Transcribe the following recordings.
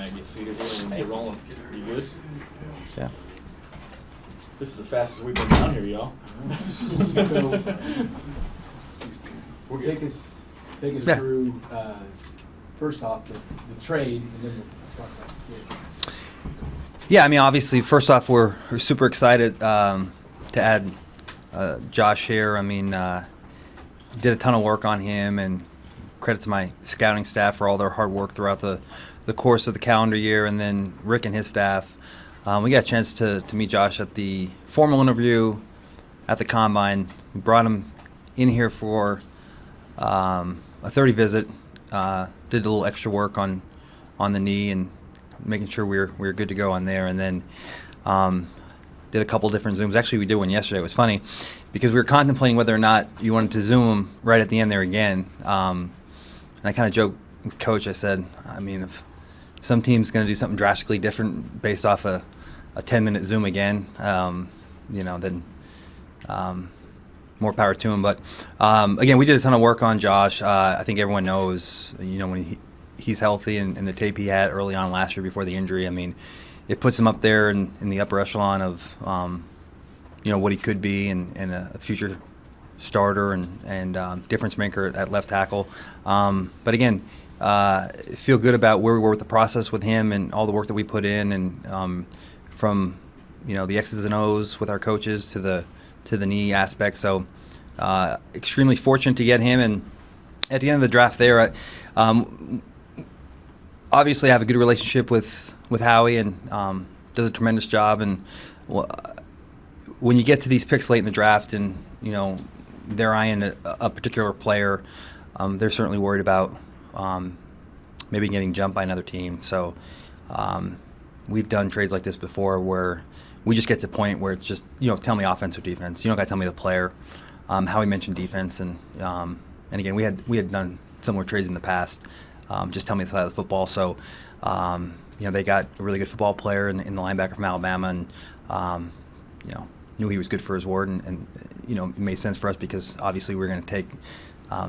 Matt, get seated here and get rolling. You good? Yeah. This is the fastest we've been down here, y'all. We'll take us Yeah. through, first off, the trade, and then we'll talk about the kid. Yeah, I mean, obviously, first off, we're super excited to add Josh here. I mean, did a ton of work on him, and credit to my scouting staff for all their hard work throughout the course of the calendar year, and then Rick and his staff. We got a chance to meet Josh at the formal interview at the Combine. We brought him in here for a 30 visit, did a little extra work on the knee and making sure we were good to go on there, and then did a couple different Zooms. Actually, we did one yesterday. It was funny because we were contemplating whether or not you wanted to Zoom him right at the end there again. And I kind of joked with Coach. I said, I mean, if some team's going to do something drastically different based off a 10-minute Zoom again, then more power to him. But again, we did a ton of work on Josh. I think everyone knows, when he's healthy and the tape he had early on last year before the injury, I mean, it puts him up there in the upper echelon of, what he could be and a future starter and difference maker at left tackle. But again, feel good about where we were with the process with him and all the work that we put in, and from the X's and O's with our coaches to the knee aspect. So extremely fortunate to get him. And at the end of the draft there, obviously I have a good relationship with Howie, and does a tremendous job. And when you get to these picks late in the draft, and they're eyeing a particular player, they're certainly worried about maybe getting jumped by another team. So we've done trades like this before where we just get to a point where it's just, tell me offense or defense. You don't got to tell me the player. Howie mentioned defense, and again, we had done similar trades in the past. Just tell me the side of the football. So they got a really good football player in the linebacker from Alabama, and knew he was good for his word, and it made sense for us because obviously we were going to take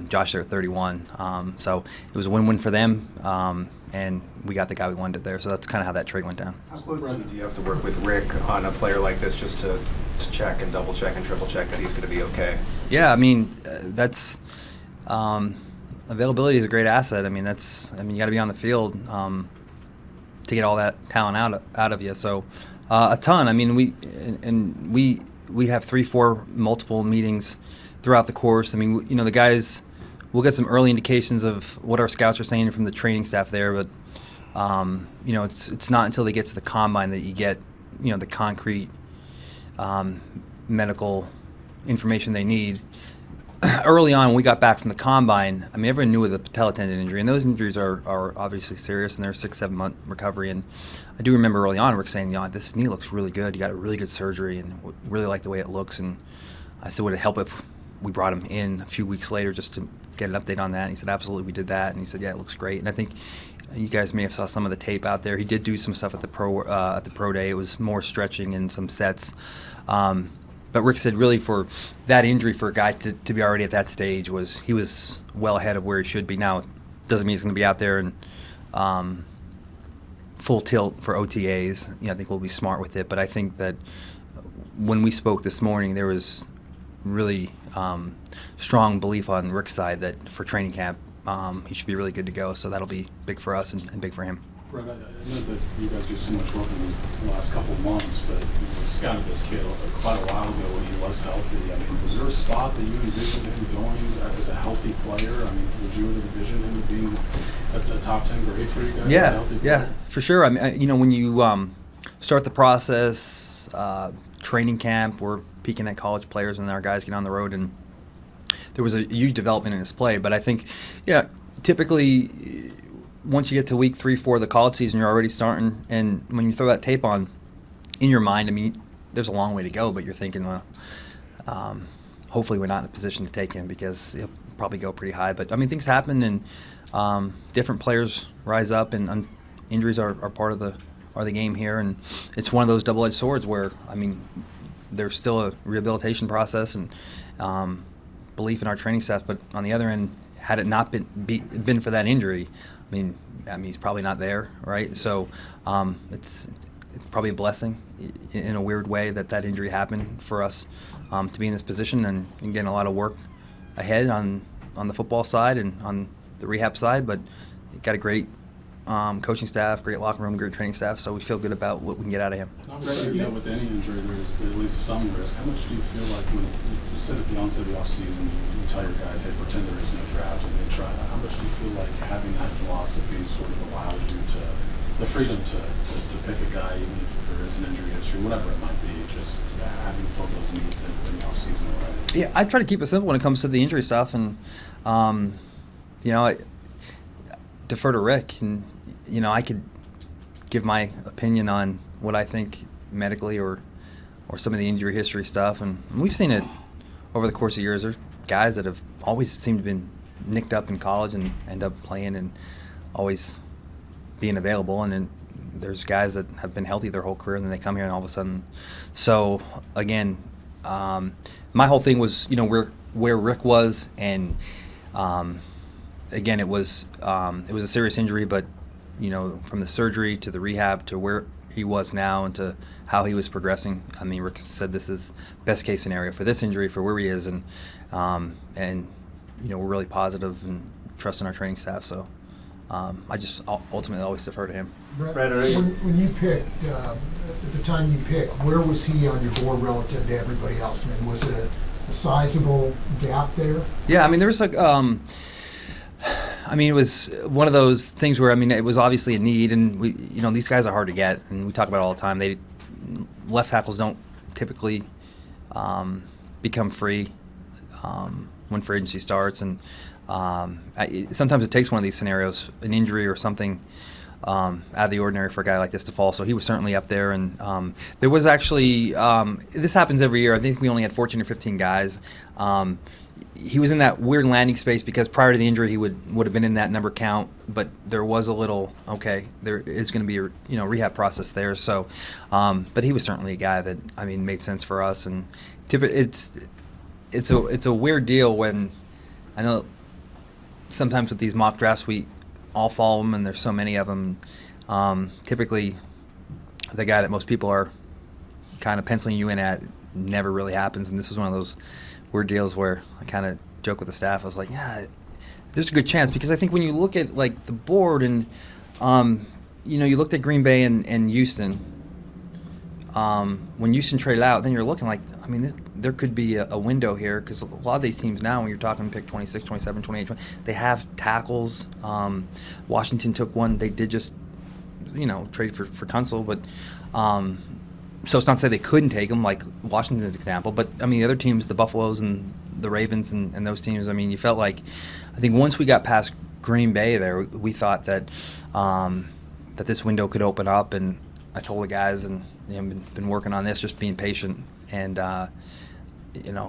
Josh there at 31. So it was a win-win for them, and we got the guy we wanted there. So that's kind of how that trade went down. How closely do you have to work with Rick on a player like this just to check and double check and triple check that he's going to be okay? Yeah, I mean, that's availability is a great asset. I mean, you got to be on the field to get all that talent out of you. So a ton. I mean, we have 3-4 multiple meetings throughout the course. I mean, the guys, we'll get some early indications of what our scouts are saying from the training staff there, but it's not until they get to the Combine that you get the concrete medical information they need. Early on, when we got back from the Combine, I mean, everyone knew of the patella tendon injury, and those injuries are obviously serious, and they're 6-7 month recovery. And I do remember early on Rick saying, this knee looks really good. You got a really good surgery, and really like the way it looks. And I said, would it help if we brought him in a few weeks later just to get an update on that? And he said, absolutely, we did that. And he said, yeah, it looks great. And I think you guys may have saw some of the tape out there. He did do some stuff at the pro day. It was more stretching and some sets. But Rick said really for that injury, for a guy to be already at that stage, he was well ahead of where he should be. Now, doesn't mean he's going to be out there and full tilt for OTAs. I think we'll be smart with it. But I think that when we spoke this morning, there was really strong belief on Rick's side that for training camp, he should be really good to go. So that'll be big for us and big for him. Reid, I know that you guys do so much work in these last couple of months, but you scouted this kid quite a while ago when he was healthy. I mean, was there a spot that you envisioned him going as a healthy player? I mean, would you envision him being a top 10 grade for you guys? Yeah, for sure. I mean, when you start the process, training camp, we're peeking at college players and our guys get on the road, and there was a huge development in his play. But I think, typically, once you get to week 3-4 of the college season, you're already starting, and when you throw that tape on, in your mind, I mean, there's a long way to go, but you're thinking, well, hopefully we're not in a position to take him because he'll probably go pretty high. But, I mean, things happen, and different players rise up, and injuries are part of the game here, and it's one of those double-edged swords where, I mean, there's still a rehabilitation process and belief in our training staff, but on the other end, had it not been for that injury, I mean, I mean, he's probably not there, right? So it's probably a blessing in a weird way that injury happened for us to be in this position and getting a lot of work ahead on the football side and on the rehab side. But got a great coaching staff, great locker room, great training staff, so we feel good about what we can get out of him. Obviously, with any injury, there's at least some risk. How much do you feel like when you said at the onset of the offseason, you tell your guys, hey, pretend there is no draft, and they try that. How much do you feel like having that philosophy sort of allows you the freedom to pick a guy, even if there is an injury history, whatever it might be, just having filled those needs in the offseason already? Yeah, I try to keep it simple when it comes to the injury stuff, and I defer to Rick, and I could give my opinion on what I think medically or some of the injury history stuff, and we've seen it over the course of years. There's guys that have always seemed to have been nicked up in college and end up playing and always being available, and then there's guys that have been healthy their whole career and then they come here and all of a sudden. So again, my whole thing was where Rick was, and again it was a serious injury, but from the surgery to the rehab to where he was now and to how he was progressing. I mean, Rick said this is best case scenario for this injury, for where he is, and we're really positive and trusting our training staff. So I just ultimately always defer to him. Brett, when you picked, at the time you picked, where was he on your board relative to everybody else? I mean, was it a sizable gap there? Yeah, I mean, there was it was one of those things where, it was obviously a need, and these guys are hard to get, and we talk about it all the time. Left tackles don't typically become free when free agency starts, and sometimes it takes one of these scenarios, an injury or something out of the ordinary for a guy like this to fall. So he was certainly up there, and there was actually this happens every year. I think we only had 14 or 15 guys. He was in that weird landing space because prior to the injury he would have been in that number count, but there was a little there is going to be a rehab process there. So, but he was certainly a guy that made sense for us, and it's a weird deal when I know sometimes with these mock drafts we all follow them and there's so many of them. Typically, the guy that most people are kind of penciling you in at never really happens, and this is one of those weird deals where I kind of joke with the staff. I was like, yeah, there's a good chance, because I think when you look at the board and you looked at Green Bay and Houston. When Houston traded out, then you're looking like, there could be a window here, because a lot of these teams now, when you're talking pick 26, 27, 28, 20, they have tackles. Washington took one. They did just, trade for Tunsil, but so it's not to say they couldn't take them, like Washington's example. But, the other teams, the Buffaloes and the Ravens and those teams, you felt like, I think once we got past Green Bay there, we thought that that this window could open up, and I told the guys, and been working on this, just being patient, and going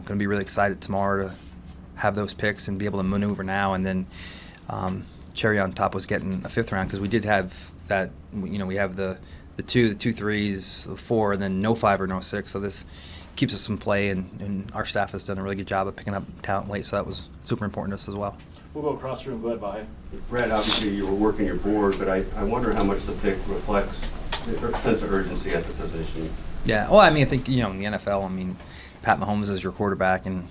to be really excited tomorrow to have those picks and be able to maneuver now. And then cherry on top was getting a fifth round, because we did have that. We have the 2, the 2 3s, the 4, and then no 5 or no 6. So this keeps us in play, and our staff has done a really good job of picking up talent late. So that was super important to us as well. We'll go across the room. Go ahead, Vahe. Brett, obviously you were working your board, but I wonder how much the pick reflects a sense of urgency at the position. Yeah, well, I think, in the NFL, Pat Mahomes is your quarterback, and,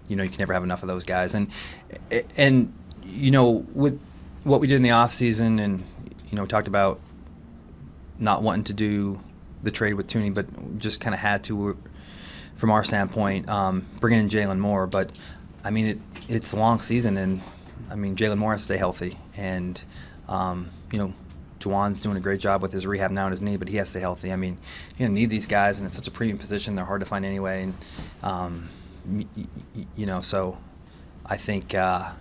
you can never have enough of those guys. And with what we did in the offseason, and, we talked about not wanting to do the trade with Tooney, but just kind of had to, from our standpoint, bringing in Jalen Moore. But, it's a long season, and, Jalen Moore has to stay healthy. And, Juwan's doing a great job with his rehab now on his knee, but he has to stay healthy. You need these guys, and it's such a premium position. They're hard to find anyway. And, so I think the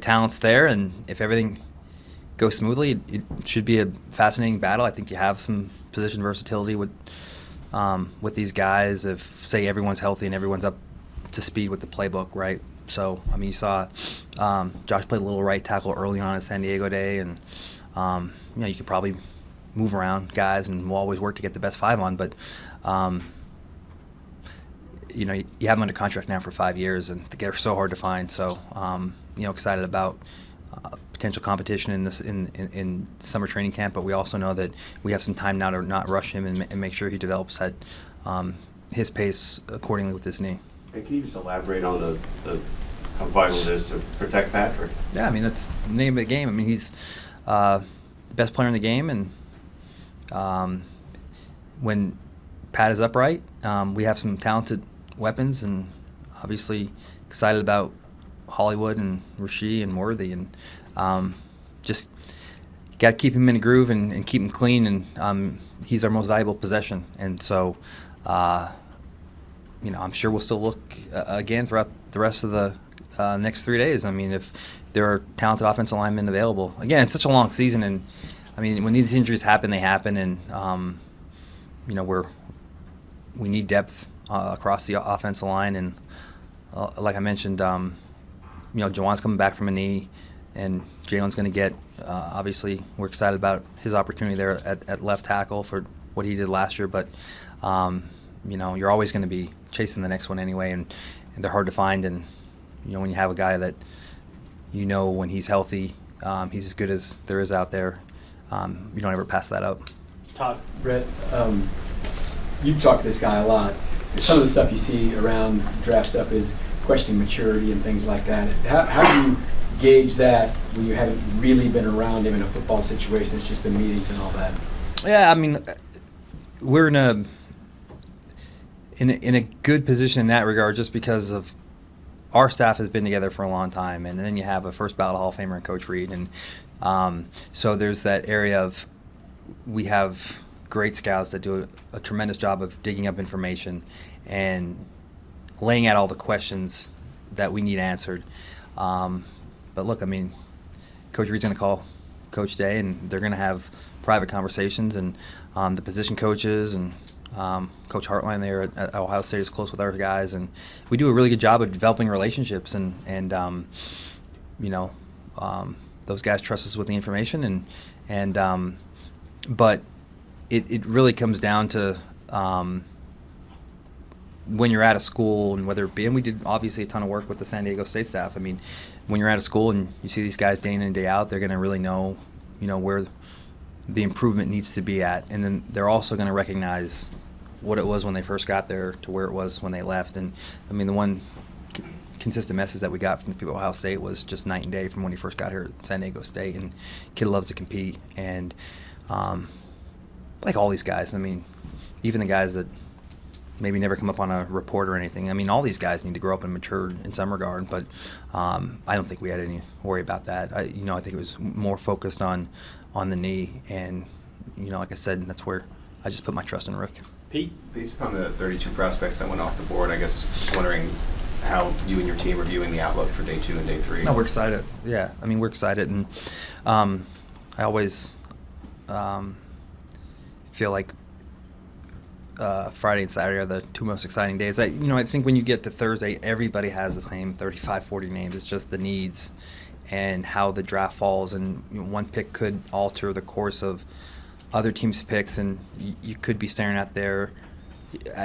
talent's there, and if everything goes smoothly, it should be a fascinating battle. I think you have some position versatility with these guys. If, say, everyone's healthy and everyone's up to speed with the playbook, right? So, you saw Josh played a little right tackle early on at San Diego Day, and you could probably move around guys, and we'll always work to get the best 5 on. But you know, you have him under contract now for 5 years, and they're so hard to find. So, you know, excited about potential competition in this in summer training camp. But we also know that we have some time now to not rush him and make sure he develops at his pace accordingly with his knee. And can you just elaborate on the how vital it is to protect Patrick? Yeah, I mean, that's the name of the game. I mean, he's the best player in the game, and when Pat is upright, we have some talented weapons, and obviously excited about Hollywood and Rasheed and Worthy, and just got to keep him in a groove and keep him clean, and he's our most valuable possession. And so, you know, I'm sure we'll still look again throughout the rest of the next 3 days. I mean, if there are talented offensive linemen available. Again, it's such a long season, and I mean, when these injuries happen, they happen, and you know, we need depth across the offensive line, and like I mentioned, you know, Jawan's coming back from a knee, and Jalen's going to get. Obviously, we're excited about his opportunity there at left tackle for what he did last year, but you know, you're always going to be chasing the next one anyway, and they're hard to find. And you know, when you have a guy that you know when he's healthy, he's as good as there is out there. You don't ever pass that up. Todd, Brett, you've talked to this guy a lot. Some of the stuff you see around draft stuff is questioning maturity and things like that. How do you gauge that when you haven't really been around him in a football situation? It's just been meetings and all that. Yeah, I mean, we're in a good position in that regard, just because of our staff has been together for a long time, and then you have a first ballot Hall of Famer in Coach Reid, and so there's that area of we have great scouts that do a tremendous job of digging up information and laying out all the questions that we need answered. But look, I mean, Coach Reid's going to call Coach Day, and they're going to have private conversations, and the position coaches and Coach Hartline there at Ohio State is close with our guys, and we do a really good job of developing relationships, and you know, those guys trust us with the information, and but it really comes down to when you're at a school, and whether it be, and we did obviously a ton of work with the San Diego State staff. I mean, when you're at a school and you see these guys day in and day out, they're going to really know, you know, where the improvement needs to be at, and then they're also going to recognize what it was when they first got there to where it was when they left. And I mean, the one consistent message that we got from the people at Ohio State was just night and day from when he first got here at San Diego State. And kid loves to compete, and like all these guys, I mean, even the guys that maybe never come up on a report or anything, I mean, all these guys need to grow up and mature in some regard, but I don't think we had any worry about that. I think it was more focused on the knee, and you know, like I said, that's where I just put my trust in Rick. Pete? Based upon the 32 prospects that went off the board, I guess just wondering how you and your team are viewing the outlook for day 2 and day 3. No, we're excited. Yeah, I mean, we're excited, and I always feel like Friday and Saturday are the two most exciting days. I think when you get to Thursday, everybody has the same 35, 40 names. It's just the needs and how the draft falls, and one pick could alter the course of other teams' picks, and you could be staring at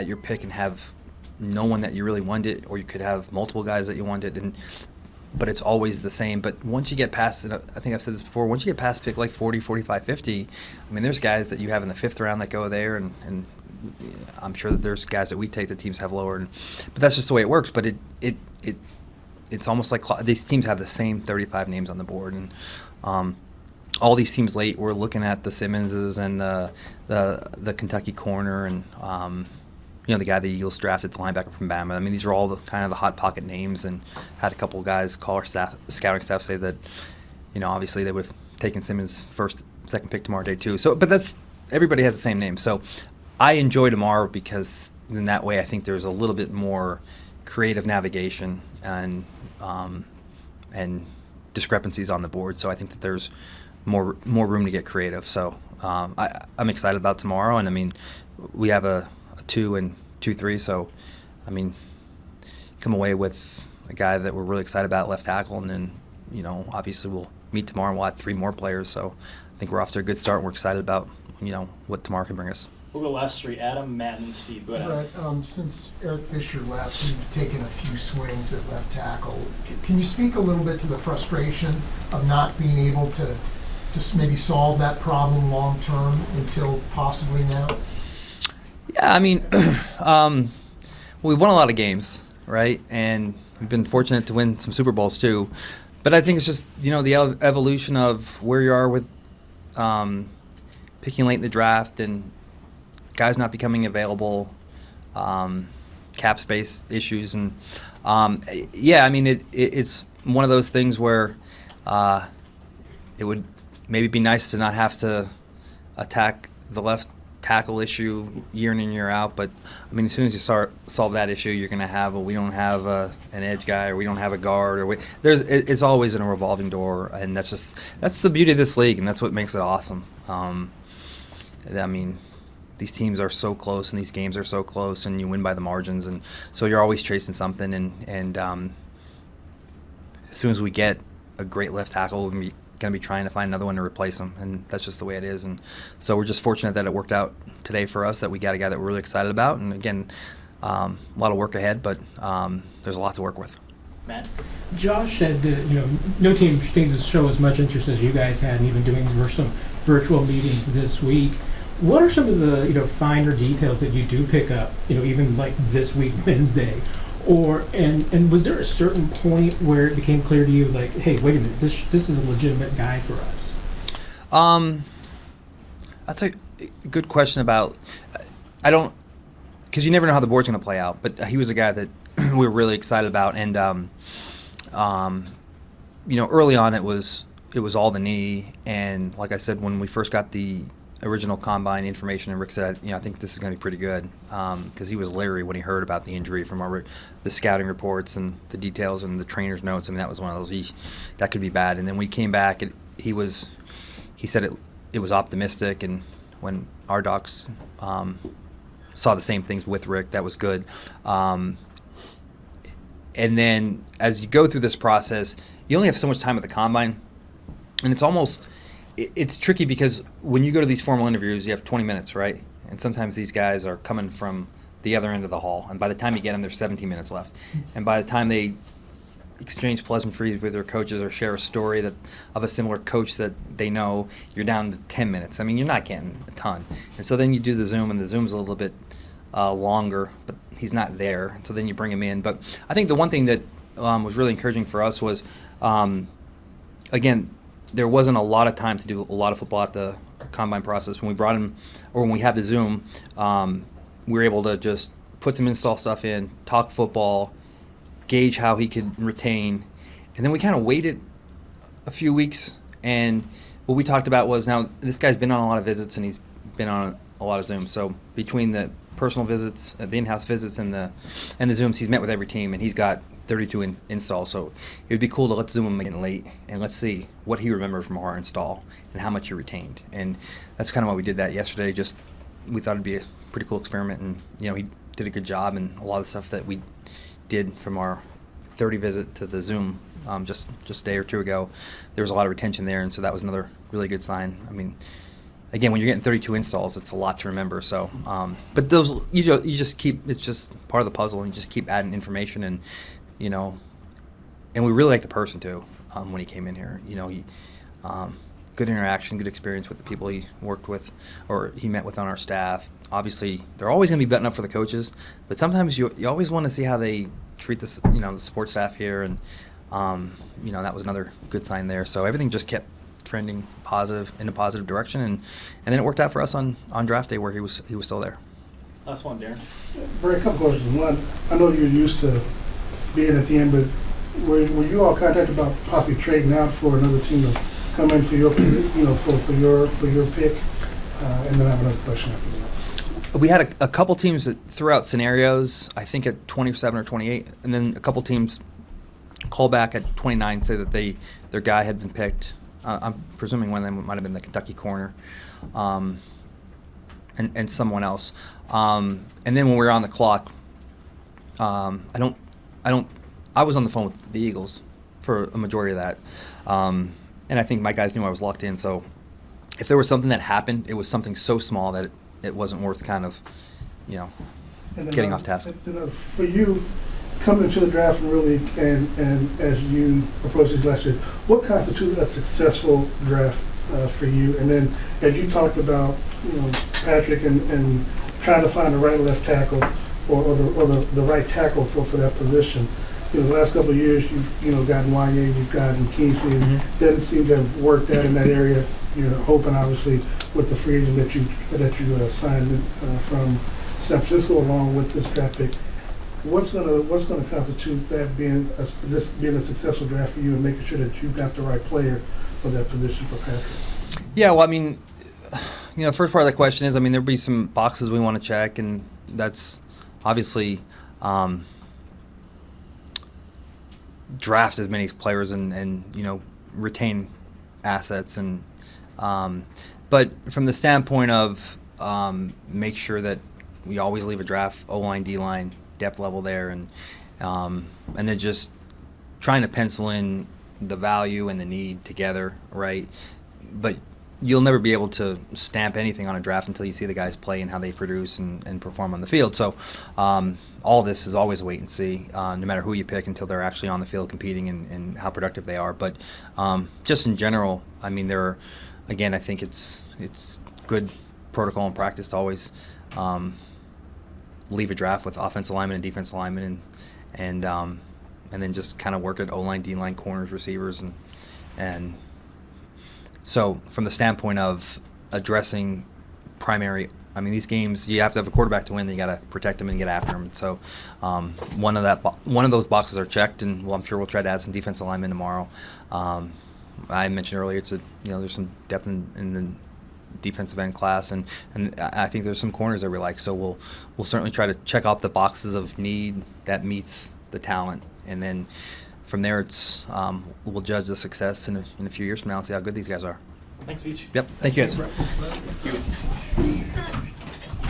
your pick and have no one that you really wanted, or you could have multiple guys that you wanted, but it's always the same. But once you get past, and I think I've said this before, once you get past pick like 40, 45, 50, I mean, there's guys that you have in the 5th round that go there, and I'm sure that there's guys that we take that teams have lower, but that's just the way it works. But it's almost like these teams have the same 35 names on the board, and all these teams late, we're looking at the Simmonses and the Kentucky corner, and the guy the Eagles drafted, the linebacker from Bama. I mean, these are all the kind of the hot pocket names, and had a couple of guys call our scouting staff say that, obviously they would have taken Simmons first, second pick tomorrow, day 2. So, but everybody has the same name. So I enjoy tomorrow because in that way I think there's a little bit more creative navigation and discrepancies on the board. So I think that there's more room to get creative. So I'm excited about tomorrow, and I mean, we have a 2 and 2-3. So I mean, come away with a guy that we're really excited about, left tackle, and then obviously we'll meet tomorrow and we'll have 3 more players. So I think we're off to a good start. And we're excited about what tomorrow can bring us. We'll go last three: Adam, Matt, and Steve. Go ahead. Brett, since Eric Fisher left, you've taken a few swings at left tackle. Can you speak a little bit to the frustration of not being able to just maybe solve that problem long term until possibly now? Yeah, I mean, we've won a lot of games, right? And we've been fortunate to win some Super Bowls too. But I think it's just, the evolution of where you are with picking late in the draft and guys not becoming available, cap space issues. And, yeah, I mean, it's one of those things where it would maybe be nice to not have to attack the left tackle issue year in and year out, but I mean, as soon as you start solve that issue, you're going to have we don't have an edge guy, or we don't have a guard, or it's always in a revolving door, and that's the beauty of this league, and that's what makes it awesome. I mean, these teams are so close, and these games are so close, and you win by the margins, and so you're always chasing something, and as soon as we get a great left tackle, we're going to be trying to find another one to replace him, and that's just the way it is. And so we're just fortunate that it worked out today for us, that we got a guy that we're really excited about. And again, a lot of work ahead, but there's a lot to work with. Matt? Josh said that, no team seemed to show as much interest as you guys had, and even doing some virtual meetings this week. What are some of the finer details that you do pick up, even like this week, Wednesday? And was there a certain point where it became clear to you, like, hey, wait a minute, this is a legitimate guy for us? That's a good question about. I don't, because you never know how the board's going to play out. But he was a guy that we were really excited about, and early on it was all the knee, and like I said, when we first got the original combine information, and Rick said, I think this is going to be pretty good, because he was leery when he heard about the injury from the scouting reports and the details and the trainer's notes. I mean, that was one of those, that could be bad. And then we came back, he said it was optimistic, and when our docs saw the same things with Rick, that was good. And then as you go through this process, you only have so much time at the combine, and it's tricky because when you go to these formal interviews, you have 20 minutes, right? And sometimes these guys are coming from the other end of the hall, and by the time you get them, there's 17 minutes left. And by the time they exchange pleasantries with their coaches or share a story of a similar coach that they know, you're down to 10 minutes. I mean, you're not getting a ton. And so then you do the Zoom, and the Zoom's a little bit longer, but he's not there. And so then you bring him in. But I think the one thing that was really encouraging for us was, again, there wasn't a lot of time to do a lot of football at the combine process. When we brought him, or when we had the Zoom, we were able to just put some install stuff in, talk football, gauge how he could retain, and then we kind of waited a few weeks. And what we talked about was, now this guy's been on a lot of visits, and he's been on a lot of Zooms. So between the personal visits, the in-house visits, and the Zooms, he's met with every team, and he's got 32 installs. So it would be cool to let's Zoom him again late, and let's see what he remembers from our install and how much he retained. And that's kind of why we did that yesterday. Just we thought it'd be a pretty cool experiment, and he did a good job. And a lot of the stuff that we did from our 30 visit to the Zoom just a day or two ago, there was a lot of retention there, and so that was another really good sign. I mean, again, when you're getting 32 installs, it's a lot to remember. So, but those you just keep, it's just part of the puzzle, and you just keep adding information. And and we really like the person too. When he came in here, he good interaction, good experience with the people he worked with or he met with on our staff. Obviously, they're always going to be buttoned up for the coaches, but sometimes you always want to see how they treat the the support staff here, and that was another good sign there. So everything just kept trending in a positive direction, and then it worked out for us on draft day where he was still there. Last one, Darren. Very couple questions. One, I know you're used to being at the end, but were you all contacted about possibly trading out for another team to come in for your, for your pick? And then I have another question after that. We had a couple teams that threw out scenarios, I think at 27 or 28, and then a couple teams call back at 29, say that their guy had been picked. I'm presuming one of them might have been the Kentucky corner, and someone else. And then when we were on the clock, I was on the phone with the Eagles for a majority of that, and I think my guys knew I was locked in. So if there was something that happened, it was something so small that it wasn't worth kind of, you know, And then, getting off task. For you, coming into the draft and really, and as you approach these last years, what constitutes a successful draft for you? And then, as you talked about, Patrick and trying to find the right left tackle or the right tackle for that position. The last couple of years, you've gotten Wanye, you've gotten Kingsley, and doesn't seem to have worked out in that area. You're hoping, obviously, with the free agent that you signed from San Francisco along with this draft pick. What's gonna constitute that being a successful draft for you and making sure that you got the right player for that position for Patrick? Yeah, well, I mean, the first part of the question is, there'll be some boxes we want to check, and that's obviously draft as many players and retain assets, and but from the standpoint of make sure that we always leave a draft O-line, D-line, depth level there, and then just trying to pencil in the value and the need together, right? But you'll never be able to stamp anything on a draft until you see the guys play and how they produce and perform on the field. So all this is always wait and see, no matter who you pick, until they're actually on the field competing and how productive they are. But just in general, there are, again, I think it's good protocol and practice to always leave a draft with offensive lineman and defensive lineman, and then just kind of work at O-line, D-line, corners, receivers, and so from the standpoint of addressing primary, these games, you have to have a quarterback to win. Then you got to protect them and get after them. So one of those boxes are checked, and I'm sure we'll try to add some defensive linemen tomorrow. I mentioned earlier, there's some depth in the defensive end class, and I think there's some corners that we like. So we'll certainly try to check off the boxes of need that meets the talent, and then from there it's we'll judge the success in a few years from now and see how good these guys are. Thanks, Veach. Yep. Thank you guys.